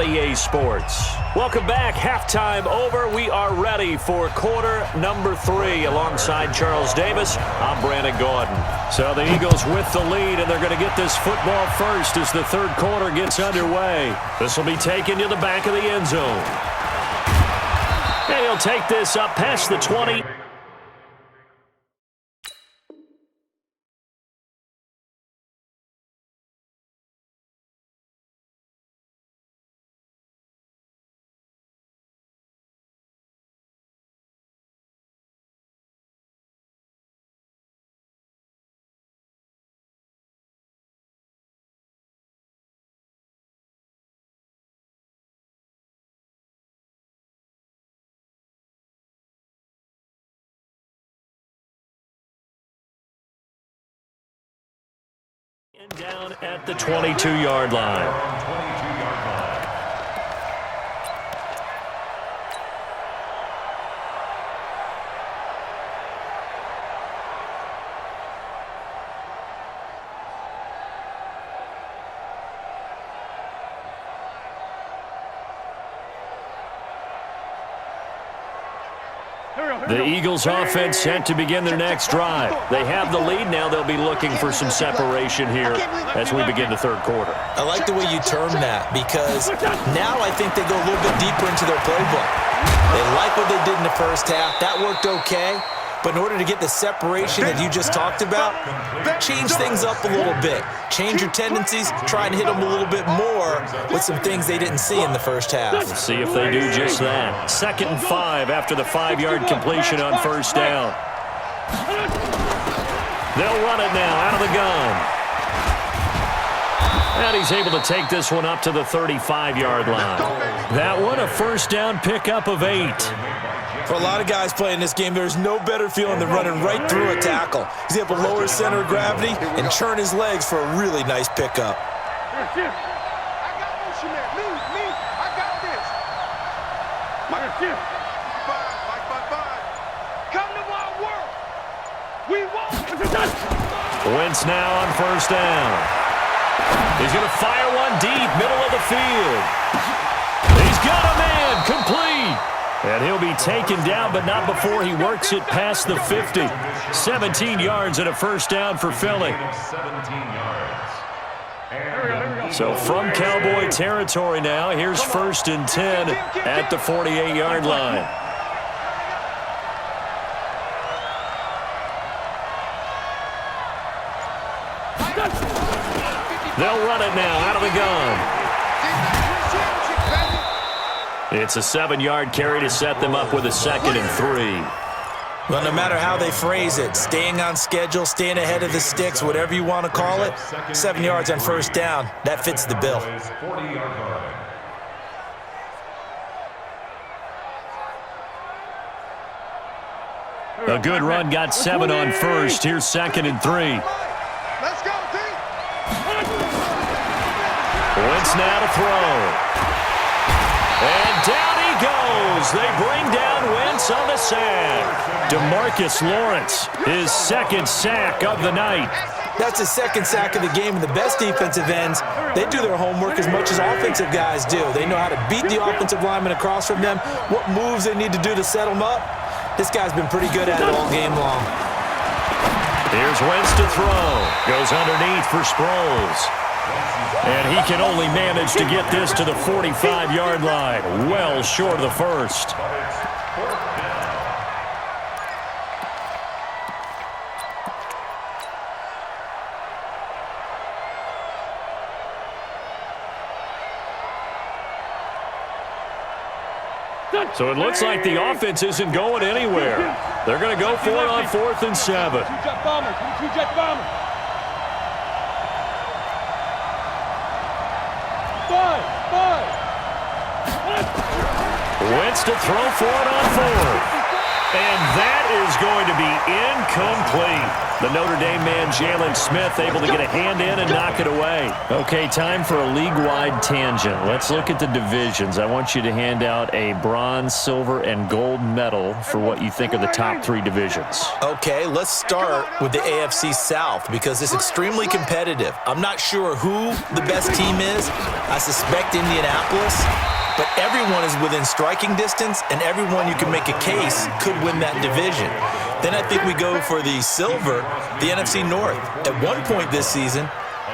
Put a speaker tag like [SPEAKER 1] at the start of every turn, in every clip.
[SPEAKER 1] on EA Sports. Welcome back. Halftime over. We are ready for quarter number 3. Alongside Charles Davis, I'm Brandon Gordon. So the Eagles with the lead, and they're going to get this football first as the third quarter gets underway. This will be taken to the back of the end zone. And he'll take this up past the 20. And down at the 22-yard line. The Eagles offense set to begin their next drive. They have the lead now. They'll be looking for some separation here as we begin the third quarter.
[SPEAKER 2] I like the way you term that because now I think they go a little bit deeper into their playbook. They like what they did in the first half. That worked okay. But in order to get the separation that you just talked about, change things up a little bit. Change your tendencies, try and hit them a little bit more with some things they didn't see in the first half.
[SPEAKER 1] Let's see if they do just that. 2nd and 5 after the 5-yard completion on first down. They'll run it now out of the gun. And he's able to take this one up to the 35-yard line. That one a first down pickup of 8.
[SPEAKER 2] For a lot of guys playing this game, there's no better feeling than running right through a tackle. He's able to lower his center of gravity and churn his legs for a really nice pickup.
[SPEAKER 1] Wentz now on first down. He's going to fire one deep, middle of the field. He's got a man, complete. And he'll be taken down, but not before he works it past the 50. 17 yards and a first down for Philly. So from Cowboy territory now, here's 1st and 10 at the 48-yard line. They'll run it now out of the gun. It's a 7-yard carry to set them up with a 2nd and 3.
[SPEAKER 2] Well, no matter how they phrase it, staying on schedule, staying ahead of the sticks, whatever you want to call it, 7 yards on first down, that fits the bill.
[SPEAKER 1] A good run got 7 on first. Here's 2nd and 3.
[SPEAKER 3] Let's go, team.
[SPEAKER 1] Wentz now to throw. And down he goes. They bring down Wentz on the sack. DeMarcus Lawrence, his 2nd sack of the night.
[SPEAKER 2] That's his 2nd sack of the game, and the best defensive ends, they do their homework as much as offensive guys do. They know how to beat the offensive lineman across from them, what moves they need to do to set them up. This guy's been pretty good at it all game long.
[SPEAKER 1] Here's Wentz to throw. Goes underneath for Sproles. And he can only manage to get this to the 45-yard line. Well short of the first. So it looks like the offense isn't going anywhere. They're going to go for it on 4th and 7.
[SPEAKER 3] Two-jet bomber. Two-jet bomber. 5.
[SPEAKER 1] Wentz to throw for it on 4th. And that is going to be incomplete. The Notre Dame man, Jalen Smith, able to get a hand in and knock it away. Okay, time for a league-wide tangent. Let's look at the divisions. I want you to hand out a bronze, silver, and gold medal for what you think are the top 3 divisions.
[SPEAKER 2] Okay, let's start with the AFC South because it's extremely competitive. I'm not sure who the best team is. I suspect Indianapolis. But everyone is within striking distance, and everyone you can make a case could win that division. Then I think we go for the silver, the NFC North. At one point this season,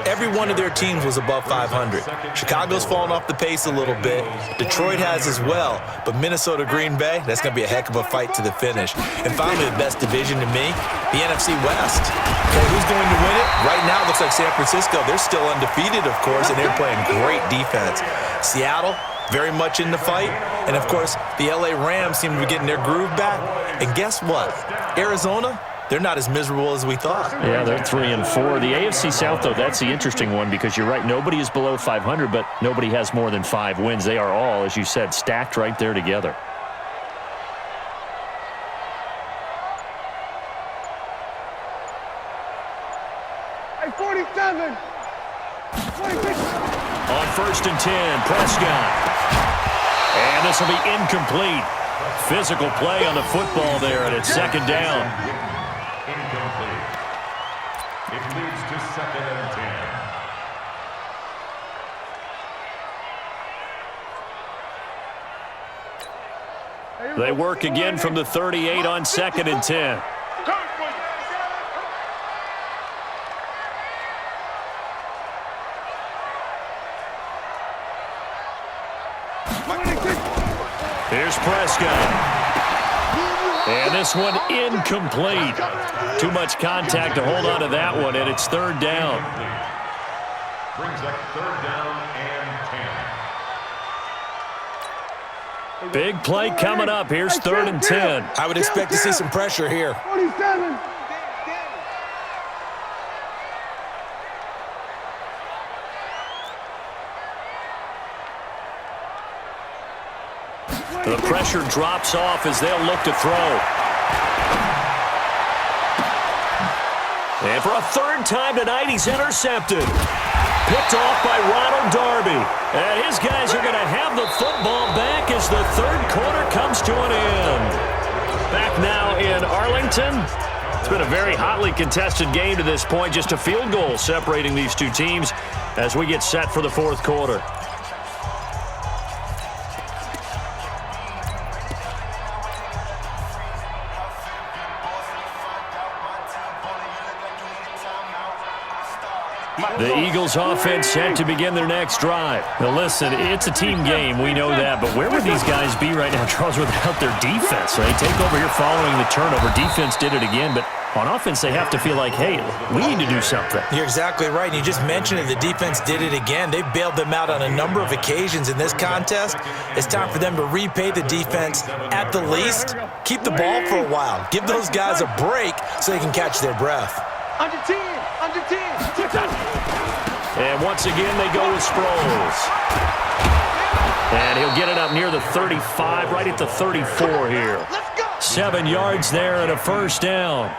[SPEAKER 2] every one of their teams was above 500. Chicago's fallen off the pace a little bit. Detroit has as well. But Minnesota, Green Bay, that's going to be a heck of a fight to the finish. And finally, the best division to me, the NFC West. Okay, who's going to win it? Right now, it looks like San Francisco. They're still undefeated, of course, and they're playing great defense. Seattle, very much in the fight. And, of course, the L.A. Rams seem to be getting their groove back. And guess what? Arizona, they're not as miserable as we thought.
[SPEAKER 1] Yeah, they're 3-4. The AFC South, though, that's the interesting one because you're right. Nobody is below 500, but nobody has more than 5 wins. They are all, as you said, stacked right there together.
[SPEAKER 3] Hey, 47. 26.
[SPEAKER 1] On 1st and 10, Prescott. And this will be incomplete. Physical play on the football there, and it's 2nd down.
[SPEAKER 4] Incomplete. It leads to 2nd and 10.
[SPEAKER 1] They work again from the 38 on 2nd and 10. Here's Prescott. And this one incomplete. Too much contact to hold on to that one, and it's 3rd down.
[SPEAKER 4] Brings up 3rd down and 10.
[SPEAKER 1] Big play coming up. Here's 3rd and 10.
[SPEAKER 2] I would expect to see some pressure here.
[SPEAKER 3] 47.
[SPEAKER 1] The pressure drops off as they'll look to throw. And for a 3rd time tonight, he's intercepted. Picked off by Ronald Darby. And his guys are going to have the football back as the 3rd quarter comes to an end. Back now in Arlington. It's been a very hotly contested game to this point. Just a field goal separating these two teams as we get set for the 4th quarter. The Eagles offense set to begin their next drive. Now listen, it's a team game, we know that, but where would these guys be right now, Charles, without their defense? They take over here following the turnover. Defense did it again, but on offense they have to feel like, hey, we need to do something.
[SPEAKER 2] You're exactly right. You just mentioned it. The defense did it again. They bailed them out on a number of occasions in this contest. It's time for them to repay the defense at the least. Keep the ball for a while. Give those guys a break so they can catch their breath.
[SPEAKER 3] Under 10. Under 10.
[SPEAKER 1] And once again, they go with Sproles. And he'll get it up near the 35, right at the 34 here. 7 yards there and a 1st down.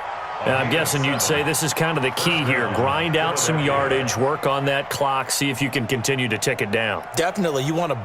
[SPEAKER 1] And I'm guessing you'd say this is kind of the key here. Grind out some yardage, work on that clock, see if you can continue to tick it down.
[SPEAKER 2] Definitely. You want to